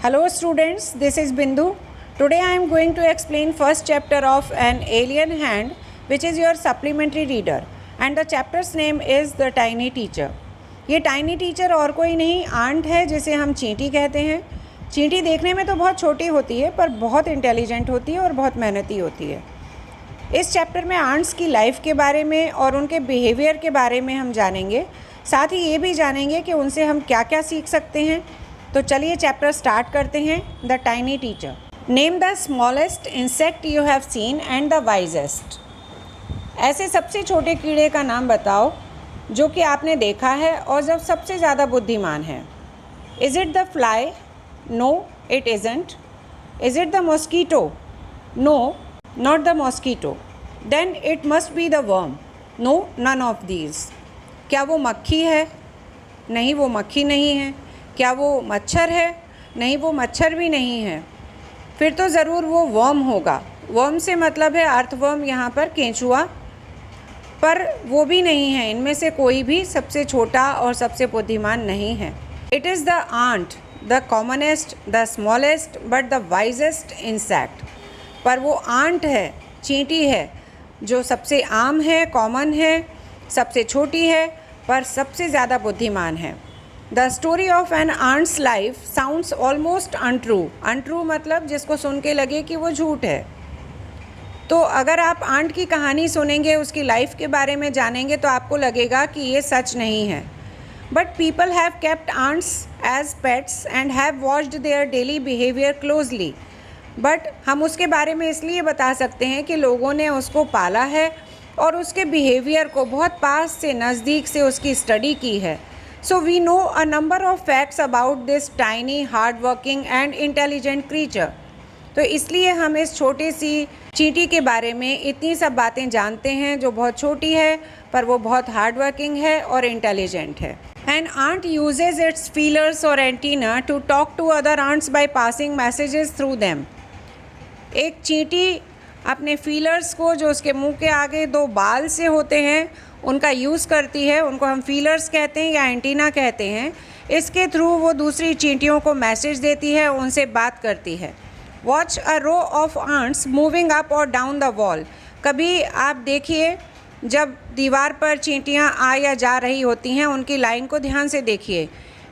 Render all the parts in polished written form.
Hello students, this is Bindu. Today I am going to explain first chapter of An Alien Hand, which is your supplementary reader, and the chapter's name is The Tiny Teacher. ये tiny teacher और कोई नहीं aunt है जिसे हम चींटी कहते हैं। चींटी देखने में तो बहुत छोटी होती है पर बहुत इंटेलिजेंट होती है और बहुत मेहनती होती है। इस चैप्टर में आंट्स की लाइफ के बारे में और उनके बिहेवियर के बारे में हम जानेंगे, साथ ही ये भी जानेंगे कि उनसे हम क्या क्या सीख सकते हैं। तो चलिए चैप्टर स्टार्ट करते हैं। The tiny teacher. Name the smallest insect you have seen and the wisest. ऐसे सबसे छोटे कीड़े का नाम बताओ जो कि आपने देखा है और जब सबसे ज़्यादा बुद्धिमान है। Is it the fly? No it isn't. Is it the mosquito? No not the mosquito. Then it must be the worm. No none of these. क्या वो मक्खी है? नहीं, वो मक्खी नहीं है। क्या वो मच्छर है? नहीं, वो मच्छर भी नहीं है। फिर तो ज़रूर वो वर्म होगा। वर्म से मतलब है अर्थवर्म, यहाँ पर केंचुआ, पर वो भी नहीं है। इनमें से कोई भी सबसे छोटा और सबसे बुद्धिमान नहीं है। It is the ant, the commonest, the smallest but the wisest insect. पर वो आंट है, चींटी है, जो सबसे आम है, कॉमन है, सबसे छोटी है, पर सबसे ज़्यादा बुद्धिमान है। The story of an ant's life sounds almost untrue. Untrue मतलब जिसको सुन के लगे कि वो झूठ है। तो अगर आप आंट की कहानी सुनेंगे, उसकी लाइफ के बारे में जानेंगे तो आपको लगेगा कि ये सच नहीं है। But people have kept ants as pets and have watched their daily behaviour closely. But हम उसके बारे में इसलिए बता सकते हैं कि लोगों ने उसको पाला है और उसके बिहेवियर को बहुत पास से, नज़दीक से उसकी स्टडी की है। So we know a number of facts about this tiny, hard-working and intelligent creature. तो इसलिए हम इस छोटी सी चींटी के बारे में इतनी सब बातें जानते हैं, जो बहुत छोटी है पर वो बहुत हार्ड वर्किंग है और इंटेलिजेंट है। An ant uses its feelers or antenna to talk to other ants by passing messages through them. एक चींटी अपने फीलर्स को, जो उसके मुंह के आगे दो बाल से होते हैं, उनका यूज़ करती है। उनको हम फीलर्स कहते हैं या एंटीना कहते हैं। इसके थ्रू वो दूसरी चींटियों को मैसेज देती है, उनसे बात करती है। Watch a row of ants moving up और डाउन द वॉल। कभी आप देखिए जब दीवार पर चींटियाँ आ या जा रही होती हैं, उनकी लाइन को ध्यान से देखिए।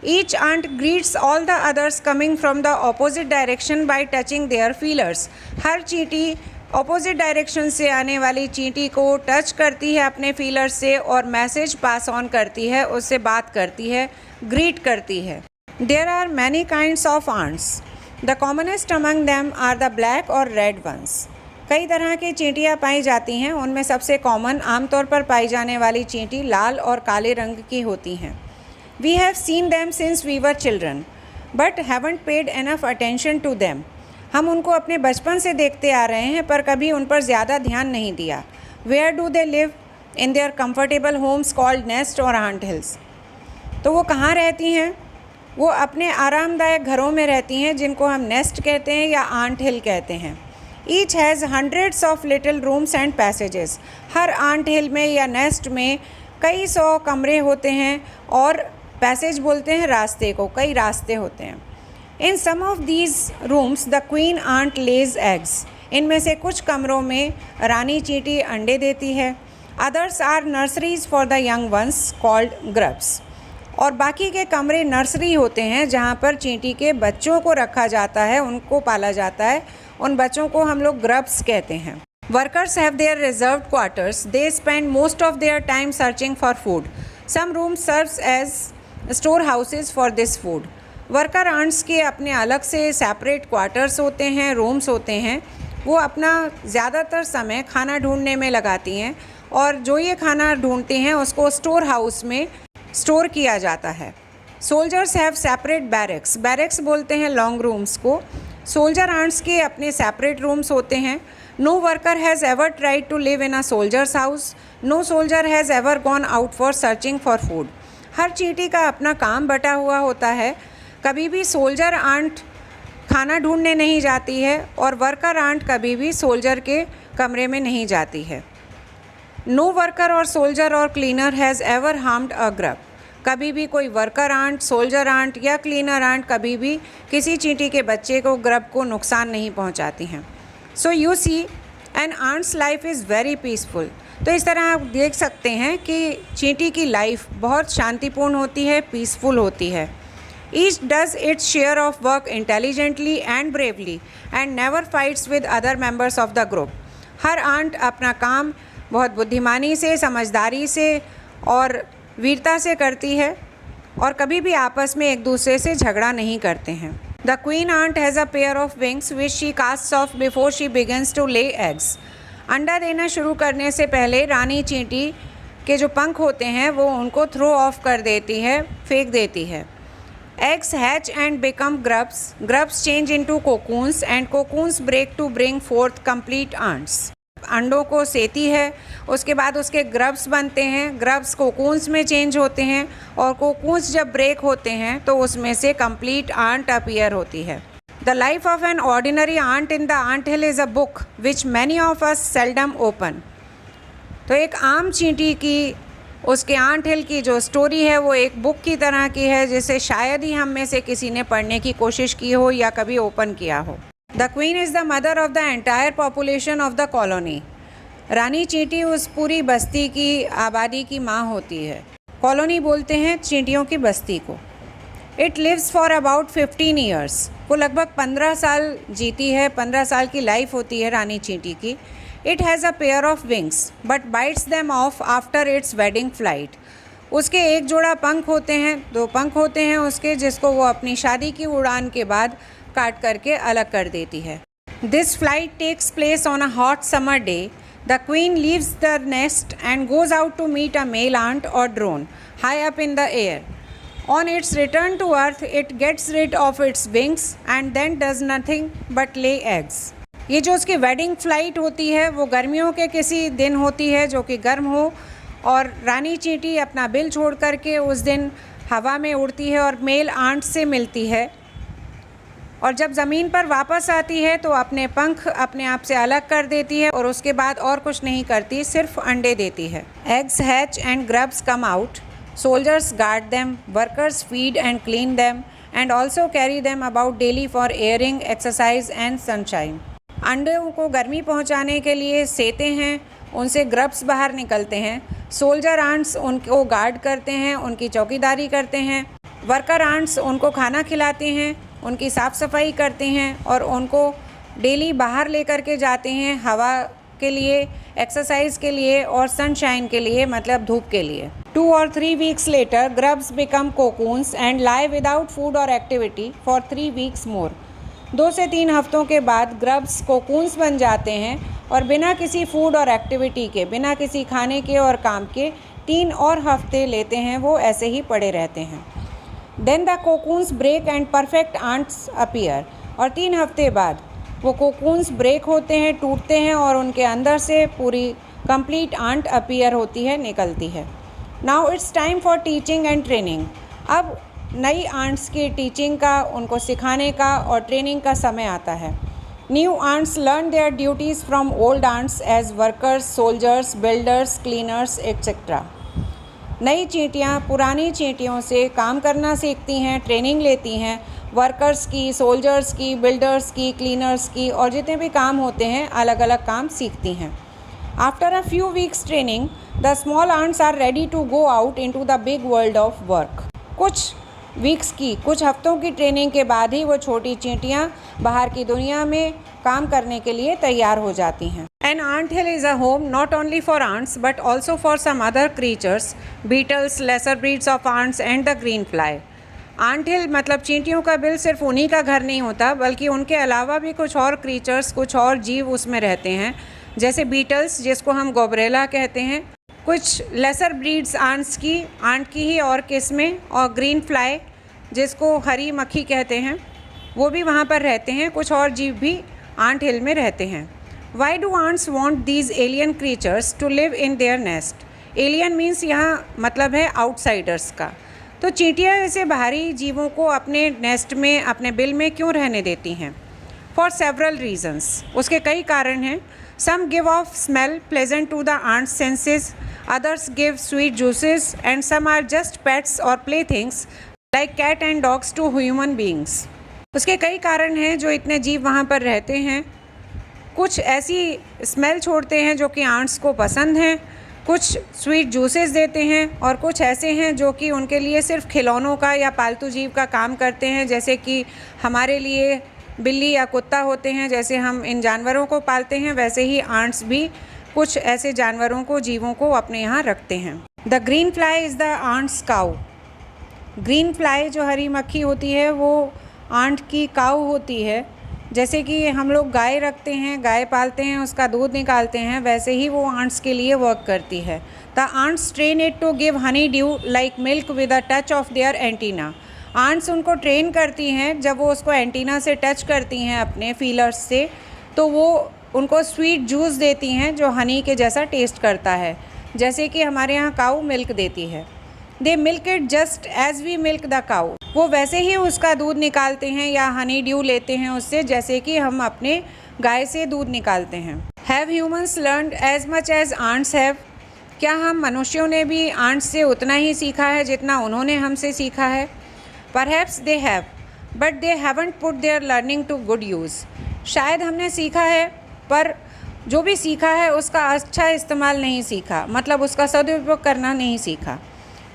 Each ant greets all the others coming from the opposite direction by touching their feelers. हर चींटी ऑपोजिट डायरेक्शन से आने वाली चींटी को टच करती है अपने फीलर से और मैसेज पास ऑन करती है, उससे बात करती है, ग्रीट करती है। There are many kinds of ants. The commonest among them are the black और रेड वंस। कई तरह की चींटियाँ पाई जाती हैं। उनमें सबसे कॉमन, आमतौर पर पाई जाने वाली चींटी लाल और काले रंग की होती हैं। We have seen them since we were children but haven't paid enough attention to them. हम उनको अपने बचपन से देखते आ रहे हैं पर कभी उन पर ज़्यादा ध्यान नहीं दिया। Where do they live? In their comfortable homes called nest और आंट हिल्स। तो वो कहाँ रहती हैं? वो अपने आरामदायक घरों में रहती हैं, जिनको हम नेस्ट कहते हैं या आंट हिल कहते हैं। Each has hundreds of little rooms and passages. हर आंट हिल में या नेस्ट में कई सौ कमरे होते हैं और पैसेज बोलते हैं रास्ते को, कई रास्ते होते हैं। In some of these rooms the queen ant lays eggs. इनमें से कुछ कमरों में रानी चींटी अंडे देती है। Others are nurseries for the young ones called grubs. और बाकी के कमरे नर्सरी होते हैं जहाँ पर चींटी के बच्चों को रखा जाता है, उनको पाला जाता है। उन बच्चों को हम लोग ग्रब्स कहते हैं। Workers have their reserved quarters. They spend most of their time searching for food. Some rooms serves as storehouses for this food. Worker ants के अपने अलग से सेपरेट क्वार्टर्स होते हैं, रूम्स होते हैं। वो अपना ज़्यादातर समय खाना ढूंढने में लगाती हैं और जो ये खाना ढूंढती हैं उसको स्टोर हाउस में स्टोर किया जाता है। Soldiers have separate barracks. Barracks बोलते हैं लॉन्ग रूम्स को। सोल्जर आंट्स के अपने सेपरेट रूम्स होते हैं। No worker has ever tried to live in a soldiers house. No soldier has ever gone out for searching for food. हर चींटी का अपना काम बटा हुआ होता है। कभी भी सोल्जर आंट खाना ढूंढने नहीं जाती है और वर्कर आंट कभी भी सोल्जर के कमरे में नहीं जाती है। नो वर्कर और सोल्जर और cleaner has ever harmed a grub. कभी भी कोई वर्कर आंट, सोल्जर आंट या क्लीनर आंट कभी भी किसी चींटी के बच्चे को, ग्रब को नुकसान नहीं पहुंचाती हैं। So you see an ant's life is very peaceful. तो इस तरह आप देख सकते हैं कि चींटी की लाइफ बहुत शांतिपूर्ण होती है, पीसफुल होती है। Each does its share of work intelligently and bravely and never fights with other members of the group. हर आंट अपना काम बहुत बुद्धिमानी से, समझदारी से और वीरता से करती है और कभी भी आपस में एक दूसरे से झगड़ा नहीं करते हैं। The queen ant has a pair of wings which she casts off before she begins to lay eggs. अंडा देना शुरू करने से पहले रानी चींटी के जो पंख होते हैं वो उनको थ्रो ऑफ कर देती है, फेंक देती है। Eggs hatch and become grubs. Grubs change into cocoons and cocoons break to bring forth complete ants. अंडों को सेती है, उसके बाद उसके ग्रब्स बनते हैं, ग्रब्स कोकून्स में चेंज होते हैं और कोकून्स जब ब्रेक होते हैं तो उसमें से कंप्लीट आंट अपीयर होती है। The life of an ordinary ant in the ant hill is a book which many of us seldom open. तो एक आम चींटी की, उसके आंट हिल की जो स्टोरी है वो एक बुक की तरह की है जिसे शायद ही हम में से किसी ने पढ़ने की कोशिश की हो या कभी ओपन किया हो। The queen is the mother of the entire population of the colony. रानी चींटी उस पूरी बस्ती की, आबादी की माँ होती है। कॉलोनी बोलते हैं चींटियों की बस्ती को। It lives for about 15 years. वो लगभग 15 साल जीती है, 15 साल की लाइफ होती है रानी चींटी की। It has a pair of wings, but bites them off after its wedding flight. उसके एक जोड़ा पंख होते हैं, 2 पंख होते हैं उसके, जिसको वो अपनी शादी की उड़ान के बाद काट करके अलग कर देती है। This flight takes place on a hot summer day. The queen leaves the nest and goes out to meet a male ant or drone high up in the air. On its return to earth, it gets rid of its wings and then does nothing but lay eggs. ये जो उसकी wedding flight होती है वो गर्मियों के किसी दिन होती है जो कि गर्म हो, और रानी चींटी अपना बिल छोड़ करके उस दिन हवा में उड़ती है और मेल आंट से मिलती है, और जब ज़मीन पर वापस आती है तो अपने पंख अपने आप से अलग कर देती है और उसके बाद और कुछ नहीं करती, सिर्फ अंडे देती है। Eggs hatch and grubs come out, soldiers guard them, workers feed and clean them and also carry them about daily for airing, exercise and sunshine. अंडों को गर्मी पहुंचाने के लिए सेते हैं, उनसे ग्रब्स बाहर निकलते हैं, सोल्जर आंट्स उनको गार्ड करते हैं, उनकी चौकीदारी करते हैं, वर्कर आंट्स उनको खाना खिलाते हैं, उनकी साफ़ सफाई करते हैं और उनको डेली बाहर लेकर के जाते हैं हवा के लिए, एक्सरसाइज के लिए और सनशाइन के लिए, मतलब धूप के लिए। 2 or 3 weeks later, grubs become cocoons and lie without food or activity for 3 weeks more. 2 से 3 हफ्तों के बाद ग्रब्स कोकून्स बन जाते हैं और बिना किसी फूड और एक्टिविटी के, बिना किसी खाने के और काम के 3 और हफ्ते लेते हैं, वो ऐसे ही पड़े रहते हैं। Then the cocoons break and perfect ants appear. और 3 हफ्ते बाद वो कोकून्स ब्रेक होते हैं, टूटते हैं और उनके अंदर से पूरी कंप्लीट आंट अपीयर होती है, निकलती है। Now it's time for teaching and training. अब नई आंट्स की टीचिंग का, उनको सिखाने का और ट्रेनिंग का समय आता है। New ants learn their duties from old ants as workers, soldiers, builders, cleaners etcetera. नई चींटियाँ पुरानी चींटियों से काम करना सीखती हैं, ट्रेनिंग लेती हैं, वर्कर्स की, सोल्जर्स की, बिल्डर्स की, क्लीनर्स की, और जितने भी काम होते हैं अलग अलग काम सीखती हैं। After a few weeks training, the small ants are ready to go out into the big world of work. कुछ वीक्स की, कुछ हफ्तों की ट्रेनिंग के बाद ही वो छोटी चींटियाँ बाहर की दुनिया में काम करने के लिए तैयार हो जाती हैं। An ant hill is a home not only for ants but also for some other creatures, beetles, lesser breeds of ants and the green fly. Ant hill मतलब चींटियों का बिल सिर्फ उन्हीं का घर नहीं होता, बल्कि उनके अलावा भी कुछ और क्रीचर्स, कुछ और जीव उसमें रहते हैं, जैसे बीटल्स जिसको हम गोबरेला कहते हैं, कुछ लेसर ब्रीड्स आंट्स की, आंट की ही और किस्में, और ग्रीन फ्लाई जिसको हरी मक्खी कहते हैं, वो भी वहाँ पर रहते हैं। कुछ और जीव भी आंट हिल में रहते हैं। Why do ants want these alien creatures to live in their nest? Alien means यहाँ मतलब है आउटसाइडर्स का। तो चींटियाँ ऐसे बाहरी जीवों को अपने नेस्ट में, अपने बिल में क्यों रहने देती हैं? फॉर सेवरल रीजन्स, उसके कई कारण हैं। Some give off smell pleasant to the ants' senses, others give sweet juices, and some are just pets or playthings like cat and dogs to human beings. उसके कई कारण हैं जो इतने जीव वहाँ पर रहते हैं। कुछ ऐसी स्मेल छोड़ते हैं जो कि आंट्स को पसंद हैं, कुछ स्वीट जूसेस देते हैं और कुछ ऐसे हैं जो कि उनके लिए सिर्फ खिलौनों का या पालतू जीव का काम करते हैं, जैसे कि हमारे लिए बिल्ली या कुत्ता होते हैं। जैसे हम इन जानवरों को पालते हैं वैसे ही आंट्स भी कुछ ऐसे जानवरों को, जीवों को अपने यहाँ रखते हैं। The green fly is the ant's cow. Green fly जो हरी मक्खी होती है वो आंट की काऊ होती है। जैसे कि हम लोग गाय रखते हैं, गाय पालते हैं, उसका दूध निकालते हैं, वैसे ही वो आंट्स के लिए वर्क करती है। The ants train it to give honey dew like milk with a touch of their antenna. Ants उनको ट्रेन करती हैं, जब वो उसको एंटीना से टच करती हैं अपने फीलर्स से, तो वो उनको स्वीट जूस देती हैं जो हनी के जैसा टेस्ट करता है, जैसे कि हमारे यहाँ काऊ मिल्क देती है। They milk it just as we milk the cow. वो वैसे ही उसका दूध निकालते हैं या हनी ड्यू लेते हैं उससे, जैसे कि हम अपने गाय से दूध निकालते हैं। Have humans learned as much as ants have. क्या हम मनुष्यों ने भी आंट्स से उतना ही सीखा है जितना उन्होंने हमसे सीखा है? Perhaps they have, but they haven't put their learning to good use. शायद हमने सीखा है पर जो भी सीखा है उसका अच्छा इस्तेमाल नहीं सीखा, मतलब उसका सदुपयोग करना नहीं सीखा।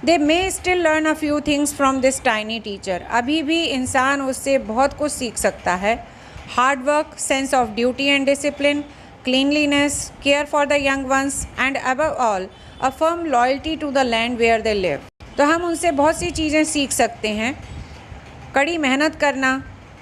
They may still learn a few things from this tiny teacher. अभी भी इंसान उससे बहुत कुछ सीख सकता है। Hard work, sense of duty and discipline, cleanliness, care for the young ones, and above all, a firm loyalty to the land where they live. तो हम उनसे बहुत सी चीज़ें सीख सकते हैं। कड़ी मेहनत करना,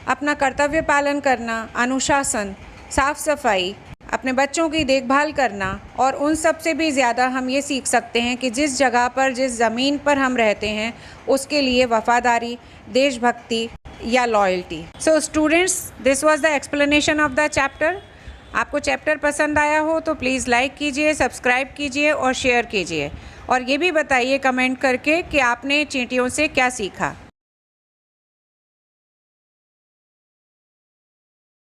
अपना कर्तव्य पालन करना, अनुशासन, साफ़ सफाई, अपने बच्चों की देखभाल करना, और उन सब से भी ज़्यादा हम ये सीख सकते हैं कि जिस जगह पर, जिस ज़मीन पर हम रहते हैं उसके लिए वफ़ादारी, देशभक्ति या loyalty. So students, this was the explanation of the chapter. आपको चैप्टर पसंद आया हो तो प्लीज़ लाइक कीजिए, सब्सक्राइब कीजिए और शेयर कीजिए, और ये भी बताइए कमेंट करके कि आपने चींटियों से क्या सीखा।